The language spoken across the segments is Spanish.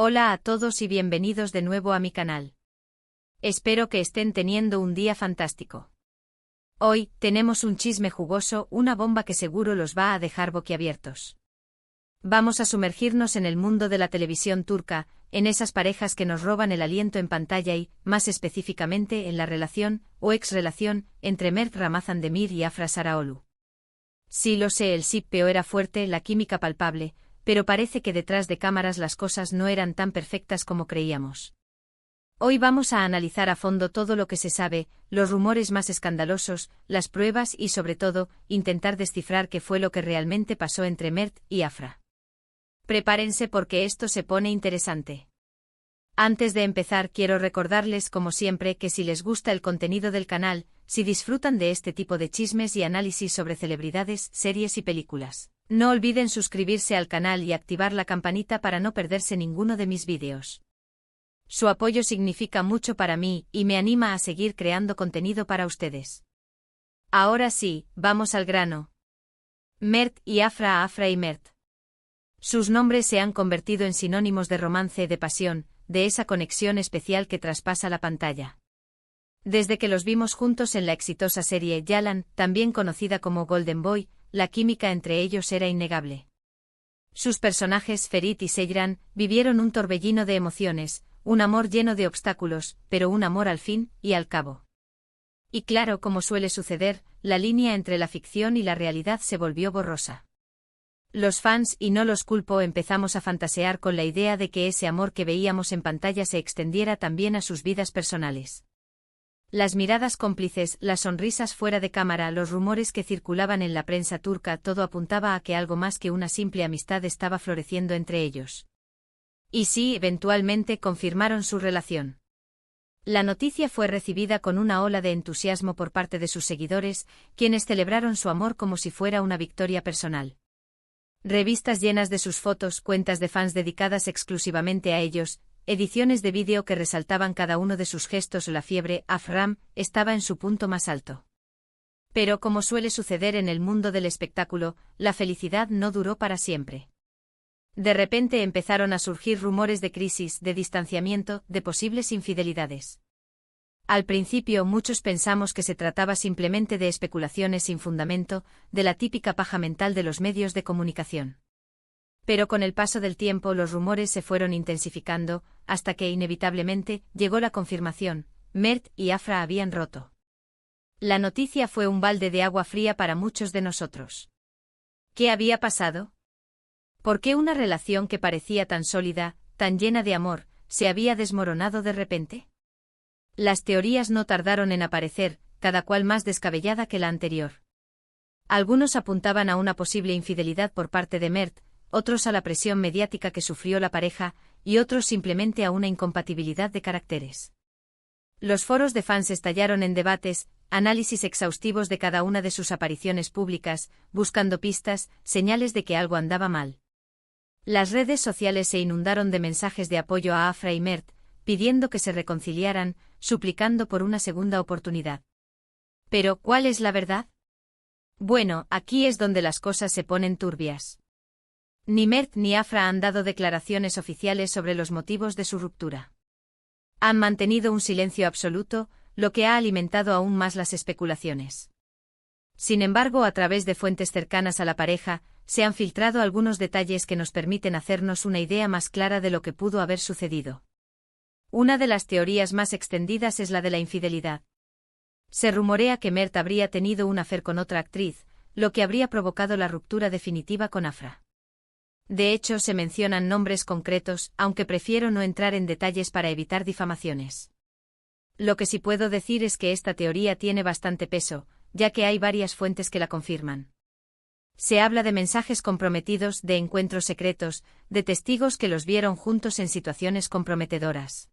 Hola a todos y bienvenidos de nuevo a mi canal. Espero que estén teniendo un día fantástico. Hoy, tenemos un chisme jugoso, una bomba que seguro los va a dejar boquiabiertos. Vamos a sumergirnos en el mundo de la televisión turca, en esas parejas que nos roban el aliento en pantalla y, más específicamente, en la relación, o ex-relación, entre Mert Ramazan-Demir y Afra Saraoğlu. Sí lo sé, el shippeo era fuerte, la química palpable, pero parece que detrás de cámaras las cosas no eran tan perfectas como creíamos. Hoy vamos a analizar a fondo todo lo que se sabe, los rumores más escandalosos, las pruebas y sobre todo, intentar descifrar qué fue lo que realmente pasó entre Mert y Afra. Prepárense porque esto se pone interesante. Antes de empezar quiero recordarles como siempre que si les gusta el contenido del canal, si disfrutan de este tipo de chismes y análisis sobre celebridades, series y películas, no olviden suscribirse al canal y activar la campanita para no perderse ninguno de mis vídeos. Su apoyo significa mucho para mí y me anima a seguir creando contenido para ustedes. Ahora sí, vamos al grano. Mert y Afra, Afra y Mert. Sus nombres se han convertido en sinónimos de romance, de pasión, de esa conexión especial que traspasa la pantalla. Desde que los vimos juntos en la exitosa serie Yalan, también conocida como Golden Boy, la química entre ellos era innegable. Sus personajes Ferit y Seyran vivieron un torbellino de emociones, un amor lleno de obstáculos, pero un amor al fin y al cabo. Y claro, como suele suceder, la línea entre la ficción y la realidad se volvió borrosa. Los fans, y no los culpo, empezamos a fantasear con la idea de que ese amor que veíamos en pantalla se extendiera también a sus vidas personales. Las miradas cómplices, las sonrisas fuera de cámara, los rumores que circulaban en la prensa turca, todo apuntaba a que algo más que una simple amistad estaba floreciendo entre ellos. Y sí, eventualmente confirmaron su relación. La noticia fue recibida con una ola de entusiasmo por parte de sus seguidores, quienes celebraron su amor como si fuera una victoria personal. Revistas llenas de sus fotos, cuentas de fans dedicadas exclusivamente a ellos, ediciones de vídeo que resaltaban cada uno de sus gestos. La fiebre Afram estaba en su punto más alto. Pero como suele suceder en el mundo del espectáculo, la felicidad no duró para siempre. De repente empezaron a surgir rumores de crisis, de distanciamiento, de posibles infidelidades. Al principio muchos pensamos que se trataba simplemente de especulaciones sin fundamento, de la típica paja mental de los medios de comunicación. Pero con el paso del tiempo los rumores se fueron intensificando, hasta que inevitablemente llegó la confirmación: Mert y Afra habían roto. La noticia fue un balde de agua fría para muchos de nosotros. ¿Qué había pasado? ¿Por qué una relación que parecía tan sólida, tan llena de amor, se había desmoronado de repente? Las teorías no tardaron en aparecer, cada cual más descabellada que la anterior. Algunos apuntaban a una posible infidelidad por parte de Mert, otros a la presión mediática que sufrió la pareja, y otros simplemente a una incompatibilidad de caracteres. Los foros de fans estallaron en debates, análisis exhaustivos de cada una de sus apariciones públicas, buscando pistas, señales de que algo andaba mal. Las redes sociales se inundaron de mensajes de apoyo a Afra y Mert, pidiendo que se reconciliaran, suplicando por una segunda oportunidad. Pero, ¿cuál es la verdad? Bueno, aquí es donde las cosas se ponen turbias. Ni Mert ni Afra han dado declaraciones oficiales sobre los motivos de su ruptura. Han mantenido un silencio absoluto, lo que ha alimentado aún más las especulaciones. Sin embargo, a través de fuentes cercanas a la pareja, se han filtrado algunos detalles que nos permiten hacernos una idea más clara de lo que pudo haber sucedido. Una de las teorías más extendidas es la de la infidelidad. Se rumorea que Mert habría tenido un affair con otra actriz, lo que habría provocado la ruptura definitiva con Afra. De hecho, se mencionan nombres concretos, aunque prefiero no entrar en detalles para evitar difamaciones. Lo que sí puedo decir es que esta teoría tiene bastante peso, ya que hay varias fuentes que la confirman. Se habla de mensajes comprometidos, de encuentros secretos, de testigos que los vieron juntos en situaciones comprometedoras.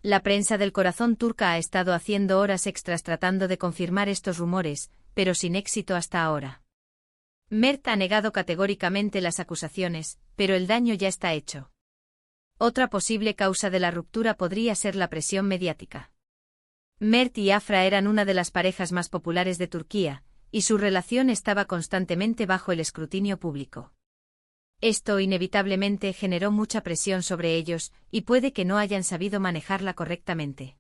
La prensa del corazón turca ha estado haciendo horas extras tratando de confirmar estos rumores, pero sin éxito hasta ahora. Mert ha negado categóricamente las acusaciones, pero el daño ya está hecho. Otra posible causa de la ruptura podría ser la presión mediática. Mert y Afra eran una de las parejas más populares de Turquía, y su relación estaba constantemente bajo el escrutinio público. Esto inevitablemente generó mucha presión sobre ellos, y puede que no hayan sabido manejarla correctamente.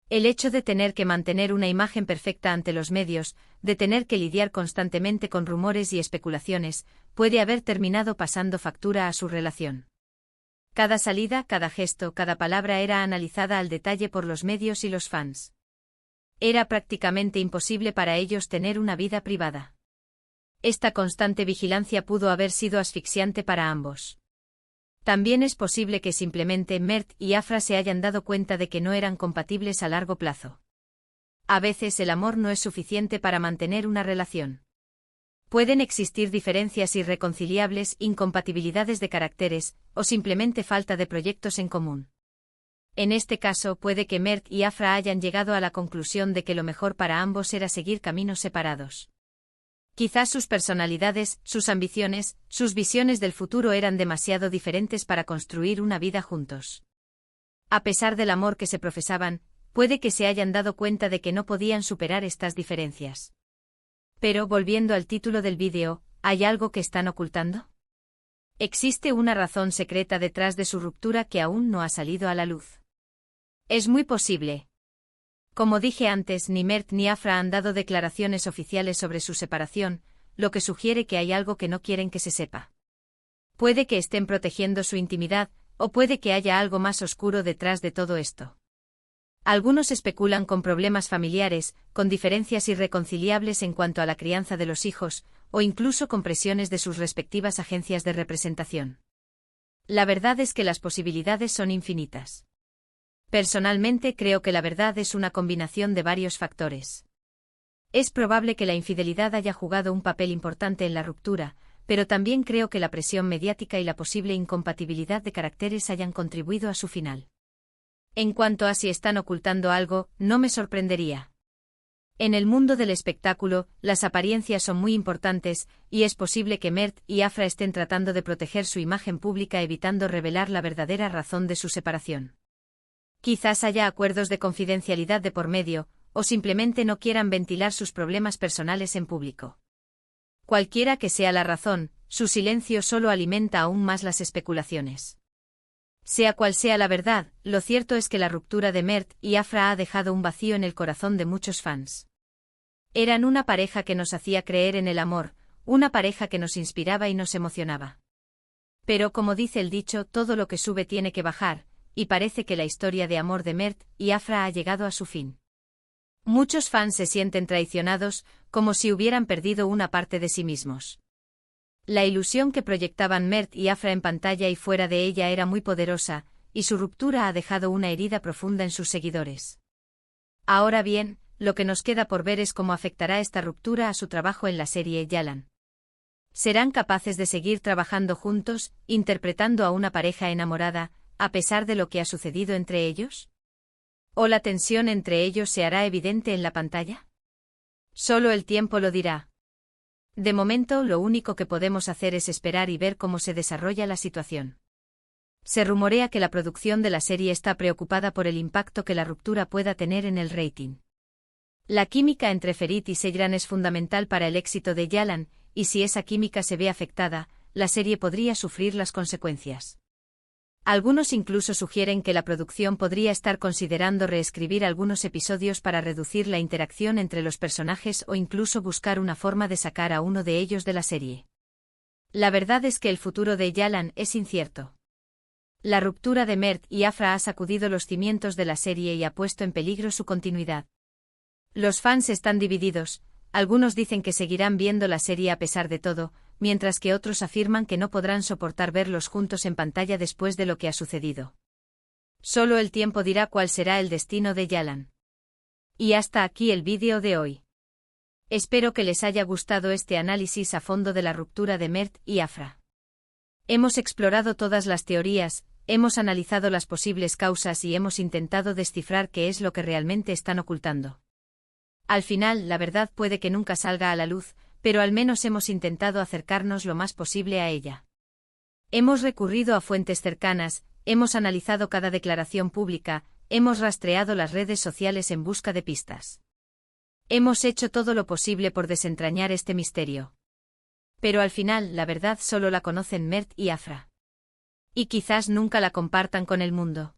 El hecho de tener que mantener una imagen perfecta ante los medios, de tener que lidiar constantemente con rumores y especulaciones, puede haber terminado pasando factura a su relación. Cada salida, cada gesto, cada palabra era analizada al detalle por los medios y los fans. Era prácticamente imposible para ellos tener una vida privada. Esta constante vigilancia pudo haber sido asfixiante para ambos. También es posible que simplemente Mert y Afra se hayan dado cuenta de que no eran compatibles a largo plazo. A veces el amor no es suficiente para mantener una relación. Pueden existir diferencias irreconciliables, incompatibilidades de caracteres, o simplemente falta de proyectos en común. En este caso puede que Mert y Afra hayan llegado a la conclusión de que lo mejor para ambos era seguir caminos separados. Quizás sus personalidades, sus ambiciones, sus visiones del futuro eran demasiado diferentes para construir una vida juntos. A pesar del amor que se profesaban, puede que se hayan dado cuenta de que no podían superar estas diferencias. Pero volviendo al título del vídeo, ¿hay algo que están ocultando? ¿Existe una razón secreta detrás de su ruptura que aún no ha salido a la luz? Es muy posible. Como dije antes, ni Mert ni Afra han dado declaraciones oficiales sobre su separación, lo que sugiere que hay algo que no quieren que se sepa. Puede que estén protegiendo su intimidad, o puede que haya algo más oscuro detrás de todo esto. Algunos especulan con problemas familiares, con diferencias irreconciliables en cuanto a la crianza de los hijos, o incluso con presiones de sus respectivas agencias de representación. La verdad es que las posibilidades son infinitas. Personalmente creo que la verdad es una combinación de varios factores. Es probable que la infidelidad haya jugado un papel importante en la ruptura, pero también creo que la presión mediática y la posible incompatibilidad de caracteres hayan contribuido a su final. En cuanto a si están ocultando algo, no me sorprendería. En el mundo del espectáculo, las apariencias son muy importantes, y es posible que Mert y Afra estén tratando de proteger su imagen pública evitando revelar la verdadera razón de su separación. Quizás haya acuerdos de confidencialidad de por medio, o simplemente no quieran ventilar sus problemas personales en público. Cualquiera que sea la razón, su silencio solo alimenta aún más las especulaciones. Sea cual sea la verdad, lo cierto es que la ruptura de Mert y Afra ha dejado un vacío en el corazón de muchos fans. Eran una pareja que nos hacía creer en el amor, una pareja que nos inspiraba y nos emocionaba. Pero como dice el dicho, todo lo que sube tiene que bajar, y parece que la historia de amor de Mert y Afra ha llegado a su fin. Muchos fans se sienten traicionados, como si hubieran perdido una parte de sí mismos. La ilusión que proyectaban Mert y Afra en pantalla y fuera de ella era muy poderosa, y su ruptura ha dejado una herida profunda en sus seguidores. Ahora bien, lo que nos queda por ver es cómo afectará esta ruptura a su trabajo en la serie Yalan. ¿Serán capaces de seguir trabajando juntos, interpretando a una pareja enamorada, a pesar de lo que ha sucedido entre ellos? ¿O la tensión entre ellos se hará evidente en la pantalla? Solo el tiempo lo dirá. De momento, lo único que podemos hacer es esperar y ver cómo se desarrolla la situación. Se rumorea que la producción de la serie está preocupada por el impacto que la ruptura pueda tener en el rating. La química entre Ferit y Seyran es fundamental para el éxito de Yalan, y si esa química se ve afectada, la serie podría sufrir las consecuencias. Algunos incluso sugieren que la producción podría estar considerando reescribir algunos episodios para reducir la interacción entre los personajes o incluso buscar una forma de sacar a uno de ellos de la serie. La verdad es que el futuro de Yalan es incierto. La ruptura de Mert y Afra ha sacudido los cimientos de la serie y ha puesto en peligro su continuidad. Los fans están divididos, algunos dicen que seguirán viendo la serie a pesar de todo, mientras que otros afirman que no podrán soportar verlos juntos en pantalla después de lo que ha sucedido. Solo el tiempo dirá cuál será el destino de Yalan. Y hasta aquí el vídeo de hoy. Espero que les haya gustado este análisis a fondo de la ruptura de Mert y Afra. Hemos explorado todas las teorías, hemos analizado las posibles causas y hemos intentado descifrar qué es lo que realmente están ocultando. Al final, la verdad puede que nunca salga a la luz, pero al menos hemos intentado acercarnos lo más posible a ella. Hemos recurrido a fuentes cercanas, hemos analizado cada declaración pública, hemos rastreado las redes sociales en busca de pistas. Hemos hecho todo lo posible por desentrañar este misterio. Pero al final, la verdad solo la conocen Mert y Afra. Y quizás nunca la compartan con el mundo.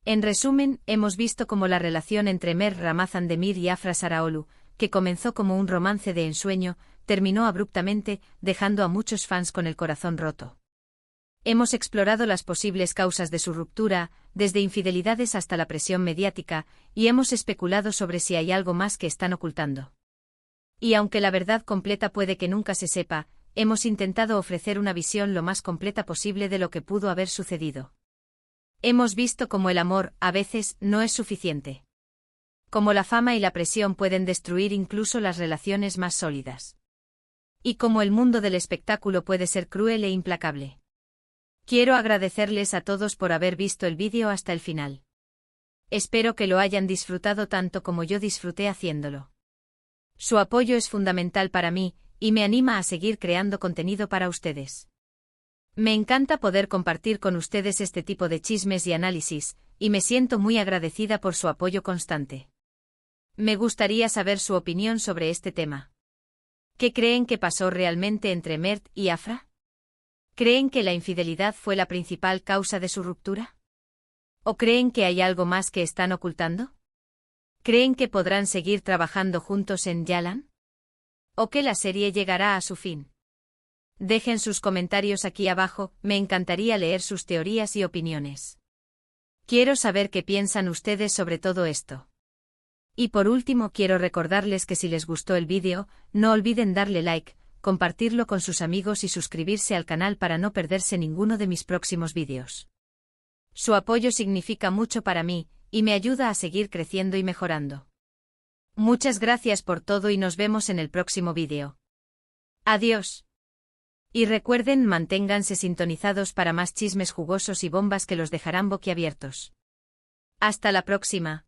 En resumen, hemos visto cómo la relación entre Mert Ramazan-Demir y Afra Saraoglu, que comenzó como un romance de ensueño, terminó abruptamente, dejando a muchos fans con el corazón roto. Hemos explorado las posibles causas de su ruptura, desde infidelidades hasta la presión mediática, y hemos especulado sobre si hay algo más que están ocultando. Y aunque la verdad completa puede que nunca se sepa, hemos intentado ofrecer una visión lo más completa posible de lo que pudo haber sucedido. Hemos visto cómo el amor, a veces, no es suficiente. Cómo la fama y la presión pueden destruir incluso las relaciones más sólidas. Y cómo el mundo del espectáculo puede ser cruel e implacable. Quiero agradecerles a todos por haber visto el vídeo hasta el final. Espero que lo hayan disfrutado tanto como yo disfruté haciéndolo. Su apoyo es fundamental para mí, y me anima a seguir creando contenido para ustedes. Me encanta poder compartir con ustedes este tipo de chismes y análisis, y me siento muy agradecida por su apoyo constante. Me gustaría saber su opinión sobre este tema. ¿Qué creen que pasó realmente entre Mert y Afra? ¿Creen que la infidelidad fue la principal causa de su ruptura? ¿O creen que hay algo más que están ocultando? ¿Creen que podrán seguir trabajando juntos en Yalan? ¿O que la serie llegará a su fin? Dejen sus comentarios aquí abajo, me encantaría leer sus teorías y opiniones. Quiero saber qué piensan ustedes sobre todo esto. Y por último quiero recordarles que si les gustó el vídeo, no olviden darle like, compartirlo con sus amigos y suscribirse al canal para no perderse ninguno de mis próximos vídeos. Su apoyo significa mucho para mí, y me ayuda a seguir creciendo y mejorando. Muchas gracias por todo y nos vemos en el próximo vídeo. Adiós. Y recuerden, manténganse sintonizados para más chismes jugosos y bombas que los dejarán boquiabiertos. Hasta la próxima.